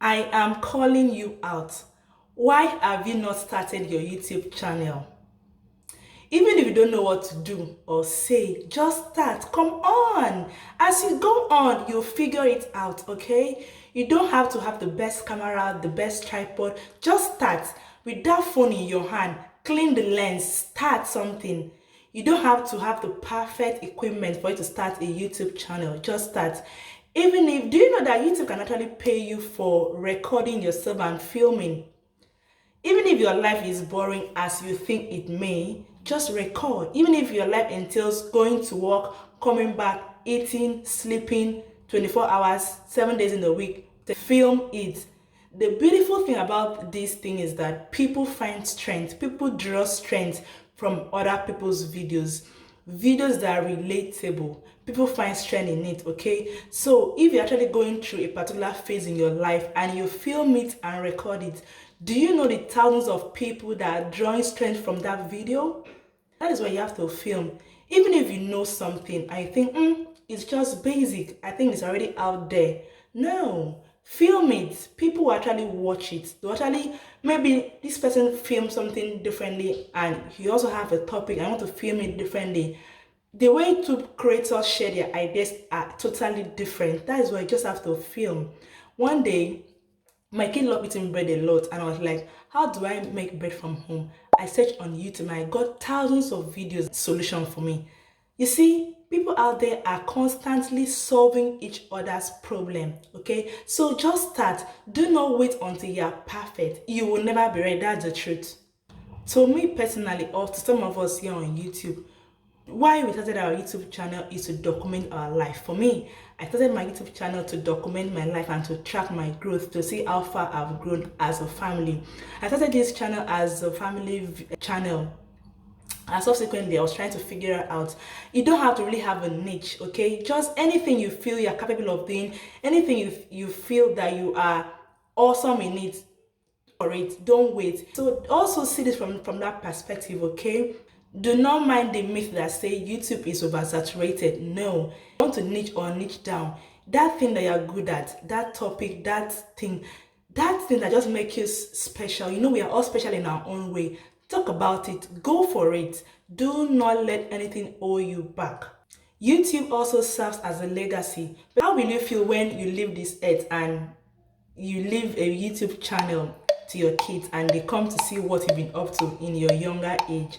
I am calling you out. Why have you not started your YouTube channel? Even if you don't know what to do or say, just start. Come on. As you go on, you'll figure it out, okay? You don't have to have the best camera, the best tripod. Just start. With that phone in your hand, clean the lens, start something. You don't have to have the perfect equipment for you to start a YouTube channel. Just start. Even if, do you know that YouTube can actually pay you for recording yourself and filming? Even if your life is boring as you think it may, just record. Even if your life entails going to work, coming back, eating, sleeping 24 hours, 7 days in a week, to film it. The beautiful thing about this thing is that people find strength. People draw strength from other people's videos that are relatable. People find strength in it, okay? So if you're actually going through a particular phase in your life and you film it and record it, do you know the thousands of people that are drawing strength from that video? That is why you have to film. Even if you know something, I think, it's just basic. I think it's already out there. No, film it. People will actually watch it. They'll actually, maybe this person filmed something differently and you also have a topic, I want to film it differently. The way YouTube creators share their ideas are totally different. That is why you just have to film. One day, my kid loved eating bread a lot and I was like, how do I make bread from home? I searched on YouTube and I got thousands of videos solution for me. You see, people out there are constantly solving each other's problem, okay? So just start. Do not wait until you are perfect. You will never be ready. That's the truth. To me personally, or to some of us here on YouTube, why we started our YouTube channel is to document our life. For me, I started my YouTube channel to document my life and to track my growth, to see how far I've grown as a family. I started this channel as a family channel. And subsequently, I was trying to figure out, you don't have to really have a niche, okay? Just anything you feel you're capable of doing, anything you feel that you are awesome in it, for it. Don't wait. So also see this from that perspective, okay? Do not mind the myth that say YouTube is oversaturated. No, you want to niche down. That thing that you're good at, that topic, that thing that just makes you special. You know, we are all special in our own way. Talk about it. Go for it. Do not let anything hold you back. YouTube also serves as a legacy. But how will you feel when you leave this earth and you leave a YouTube channel to your kids and they come to see what you've been up to in your younger age?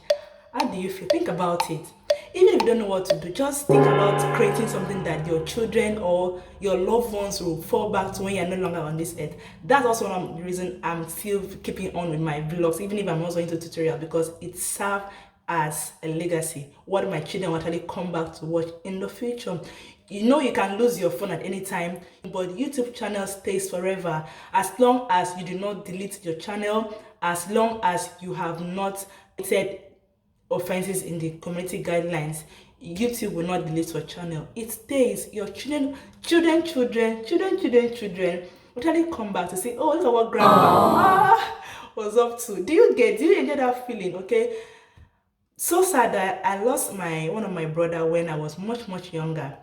How do you feel? Think about it. Even if you don't know what to do, just think about creating something that your children or your loved ones will fall back to when you're no longer on this earth. That's also one of the reasons I'm still keeping on with my vlogs, even if I'm also into tutorial, because it serves as a legacy. What my children will actually come back to watch in the future. You know, you can lose your phone at any time, but YouTube channel stays forever as long as you do not delete your channel, as long as you have not said offenses in the community guidelines. YouTube will not delete your channel. It stays. Your children will totally come back to say, oh, look at what grandma was up to. Do you enjoy that feeling? Okay. So sad that I lost one of my brother when I was much younger.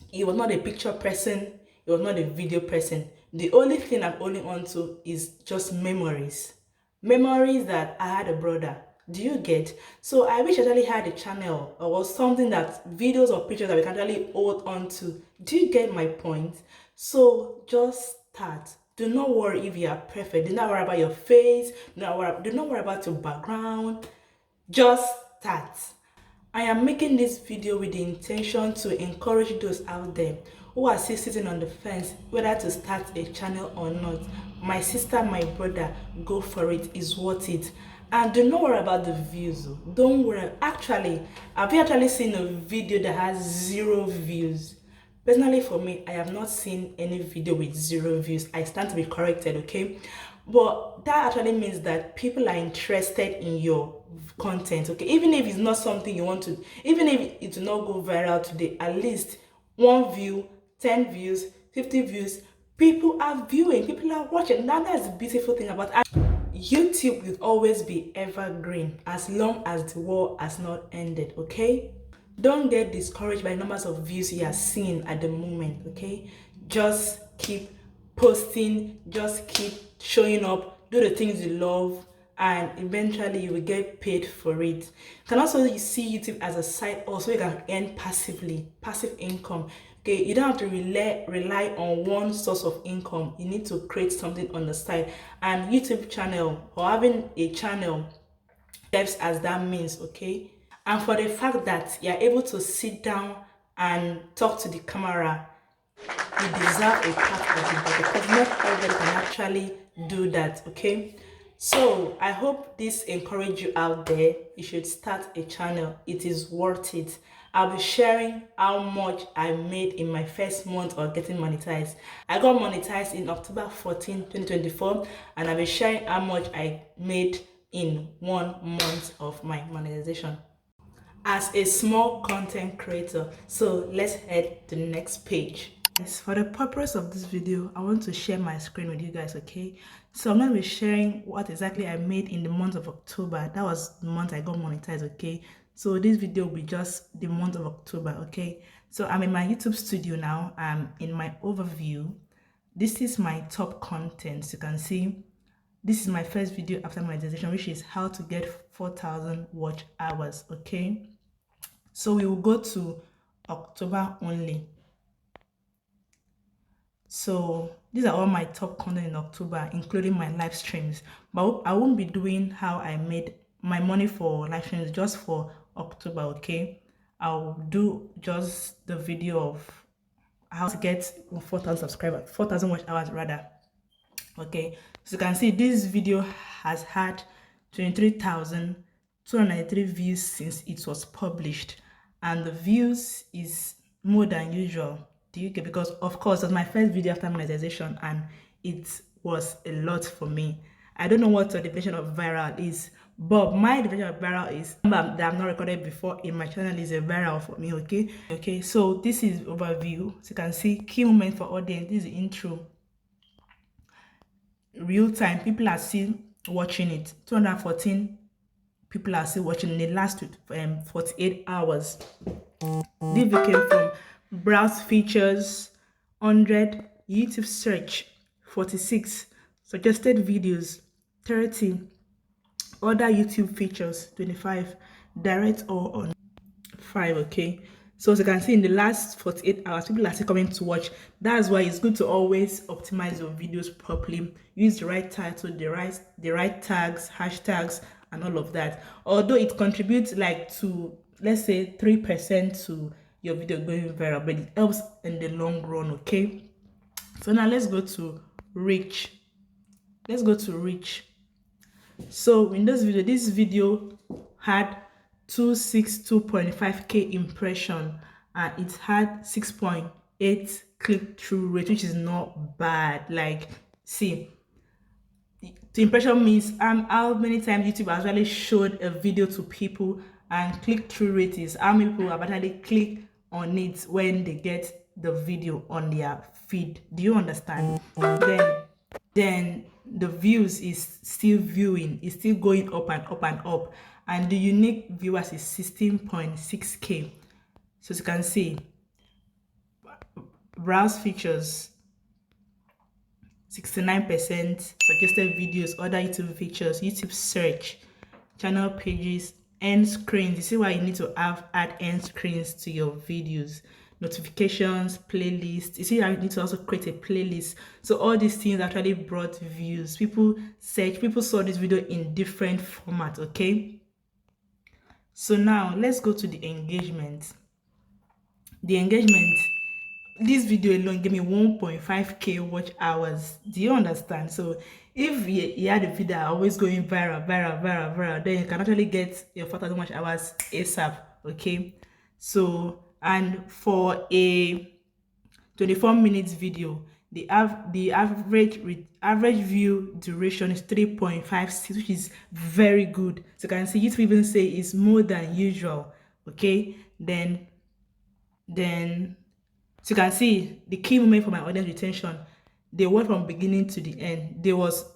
He was not a picture person, he was not a video person. The only thing I'm holding on to is just memories. Memories that I had a brother. Do you get? So I wish I actually had a channel or something that videos or pictures that we can actually hold on to. Do you get my point? So just start. Do not worry if you are perfect. Do not worry about your face. Do not worry about your background. Just start. I am making this video with the intention to encourage those out there who are still sitting on the fence whether to start a channel or not. My sister, my brother, go for it. It's worth it. And do not worry about the views. Don't worry. Actually, have you actually seen a video that has 0 views? Personally, for me, I have not seen any video with 0 views. I stand to be corrected, okay? But that actually means that people are interested in your content, okay? Even if it's not something you want to, even if it will not go viral today, at least 1 view, 10 views, 50 views, people are viewing, people are watching. Now that's the beautiful thing about YouTube. Will always be evergreen as long as the war has not ended, okay? Don't get discouraged by numbers of views you are seeing at the moment, okay? Just keep posting, just keep showing up, do the things you love, and eventually you will get paid for it. You can also see YouTube as a side also you can earn passively, passive income. Okay, you don't have to rely on one source of income. You need to create something on the side, and YouTube channel or having a channel serves as that means. Okay, and for the fact that you're able to sit down and talk to the camera, you deserve a part of it because not everybody can actually do that. Okay, so I hope this encourage you out there. You should start a channel. It is worth it. I'll be sharing how much I made in my first month of getting monetized. I got monetized in October 14 2024, and I'll be sharing how much I made in 1 month of my monetization as a small content creator. So let's head to the next page. Yes, for the purpose of this video, I want to share my screen with you guys. Okay, so I'm going to be sharing what exactly I made in the month of October. That was the month I got monetized. Okay, so this video will be just the month of October. Okay, so I'm in my YouTube studio now. I'm in my overview. This is my top content. You can see this is my first video after monetization, which is how to get 4,000 watch hours. Okay, so we will go to October only. So these are all my top content in October, including my live streams. But I won't be doing how I made my money for live streams just for October. Okay, I'll do just the video of how to get 4,000 subscribers, 4,000 watch hours rather. Okay, so you can see this video has had 23,293 views since it was published, and the views is more than usual. Do you get? Because of course it was my first video after monetization and it was a lot for me. I don't know what the definition of viral is, but my definition of viral is that I've not recorded before in my channel is a viral for me. Okay, so this is overview. So you can see key moment for audience. This is the intro. Real time, people are still watching it. 214 people are still watching in the last 48 hours. This came from browse features 100, YouTube search 46, suggested videos 30, other YouTube features 25, direct or on 5. Okay, so as you can see in the last 48 hours people are still coming to watch. That's why it's good to always optimize your videos properly, use the right title, the right tags, hashtags and all of that. Although it contributes like to, let's say, 3% to your video going viral, but it helps in the long run. Okay, so now let's go to reach. So in this video had 262.5k impression and it had 6.8 click-through rate, which is not bad. Like, see, the impression means how many times YouTube actually showed a video to people, and click-through rate is how many people have actually clicked on it when they get the video on their feed. Do you understand? Then the views is still viewing, is still going up and up and up, and the unique viewers is 16.6k. So as you can see, browse features 69%, suggested videos, other YouTube features, YouTube search, channel pages, end screens. You see why you need to add end screens to your videos, notifications, playlists. You see how you need to also create a playlist. So all these things actually brought views. People saw this video in different formats. Okay, so now let's go to the engagement. This video alone gave me 1.5k watch hours. Do you understand? So if you had a video always going viral, then you can actually get your 4,000 watch hours ASAP. Okay, so and for a 24 minutes video, the average view duration is 3.56, which is very good. So you can see YouTube even say it's more than usual. Okay, then so you can see the key moment for my audience retention. They went from beginning to the end. There was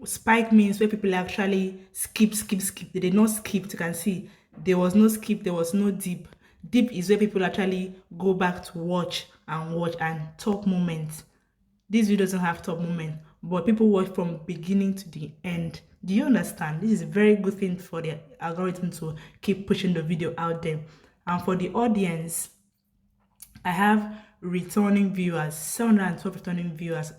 spike, means where people actually skip. They did not skip. You can see there was no skip, there was no dip. Dip is where people actually go back to watch and talk moments. This video doesn't have top moment, but people watch from beginning to the end. Do you understand? This is a very good thing for the algorithm to keep pushing the video out there. And for the audience, I have returning viewers, 712 returning viewers.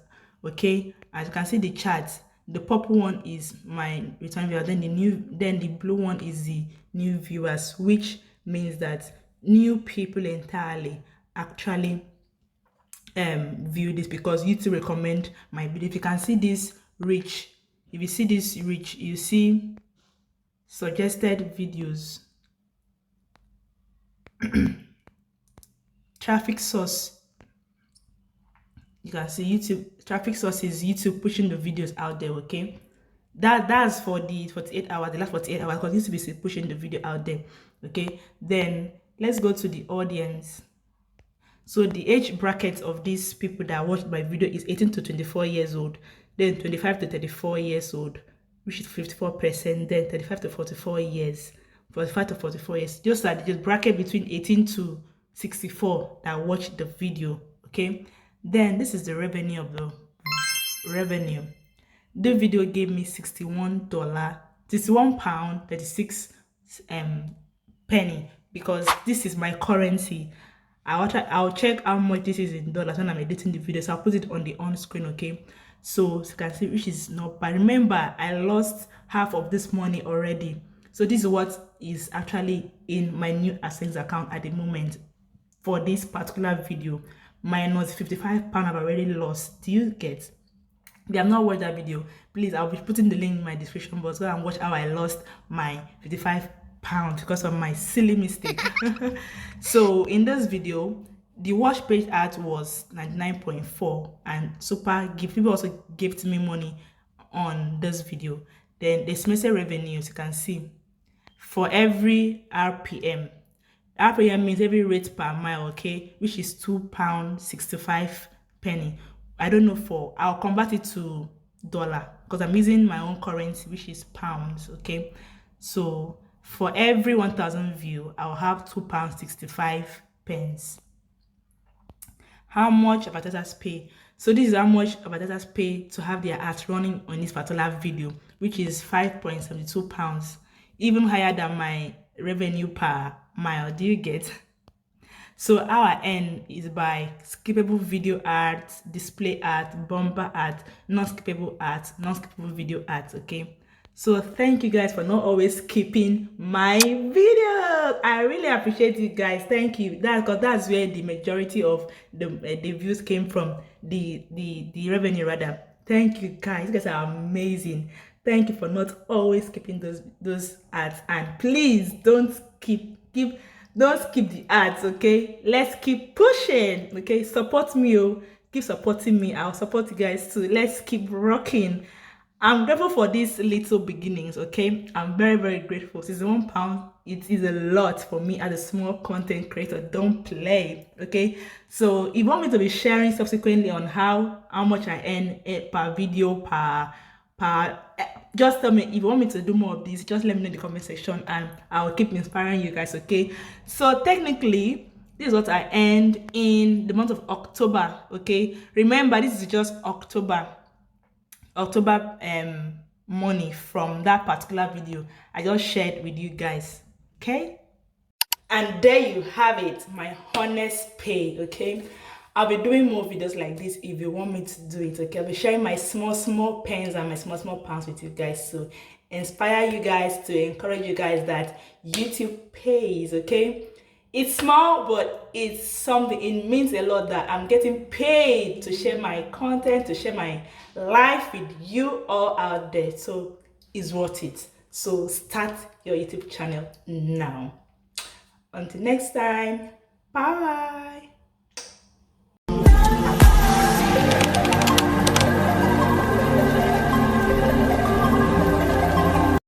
Okay, as you can see the chart, the purple one is my return viewer, then the blue one is the new viewers, which means that new people entirely actually view this because YouTube recommend my video. If you can see this reach, if you see this reach, you see suggested videos, traffic source. You can see YouTube traffic source is YouTube pushing the videos out there. Okay, that's for the 48 hours, the last 48 hours, because YouTube is pushing the video out there. Okay, then let's go to the audience. So the age bracket of these people that watched my video is 18 to 24 years old, then 25 to 34 years old, which is 54%, then 35 to 44 years, 45 to 44 years. Just like the bracket between 18 to 64 that watched the video, okay? Then this is the revenue of the revenue. The video gave me $61, £61, 36 penny, because this is my currency. I'll check how much this is in dollars when I'm editing the video, so I'll put it on the on screen. Okay, so you can see which is not bad. Remember, I lost half of this money already, so this is what is actually in my new Hastags account at the moment for this particular video, minus £55 I've already lost. Do you get? If you have not watched that video, please, I'll be putting the link in my description box. Go and watch how I lost my £55 because of my silly mistake. So in this video, the watch page ad was 99.4, and super gift people also gave me money on this video. Then the estimated revenues, you can see for every RPM. RPM means every rate per mile, okay, which is £2.65. I don't know for, I'll convert it to dollar because I'm using my own currency, which is pounds. Okay, so for every 1,000 view, I'll have £2.65. How much advertisers pay? So this is how much advertisers pay to have their ads running on this particular video, which is £5.72, even higher than my revenue per mile. Do you get? So our end is by skippable video ads, display ads, bumper ads, non-skippable ads, non-skippable video ads. Okay, so thank you guys for not always skipping my videos. I really appreciate you guys. Thank you. That's where the majority of the views came from, the revenue rather. Thank you guys. You guys are amazing. Thank you for not always skipping those ads, and please don't don't skip the ads. Okay, let's keep pushing. Okay, support me. Oh, keep supporting me. I'll support you guys too. Let's keep rocking. I'm grateful for these little beginnings. Okay, I'm very, very grateful. £61, it is a lot for me as a small content creator. Don't play. Okay, so if you want me to be sharing subsequently on how much I earn per video, just tell me. If you want me to do more of this, just let me know in the comment section, and I'll keep inspiring you guys. Okay, so technically this is what I earned in the month of October. Okay, remember, this is just October money from that particular video I just shared with you guys. Okay, and there you have it, my honest pay. Okay, I'll be doing more videos like this if you want me to do it. Okay, I'll be sharing my small pens and my small pounds with you guys to inspire you guys, to encourage you guys that YouTube pays. Okay, it's small, but it's something. It means a lot that I'm getting paid to share my content, to share my life with you all out there. So it's worth it. So start your YouTube channel now. Until next time, bye.